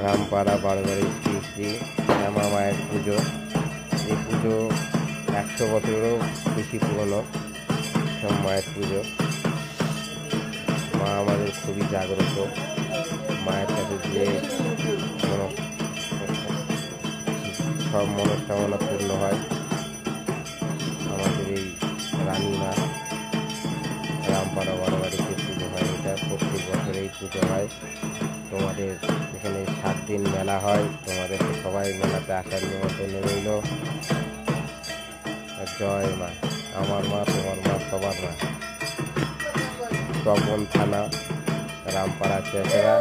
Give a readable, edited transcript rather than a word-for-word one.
রামপাড়া বারবাড়ি শ্রী শ্রী শ্যামা মায়ের পুজো। এই পুজো 100 বছরেরও বেশি পুরনো মায়ের পুজো। মা আমাদের খুবই জাগ্রত। মায়ের কাছে যে সব মনস্কামনা পূর্ণ হয়। আমাদের এই রানীমা রামপাড়া বারবাড়িতে পুজো হয়, এটা প্রত্যেক বছর এই পুজো হয়। তোমাদের এখানে 7 দিন মেলা হয়, তোমাদের সবাই মেলাতে আসার নিমন্ত্রণ রইল। জয় মা, আমার মা, তোমার মা, সবার মা। তপন থানা, রামপাড়া চেচরা।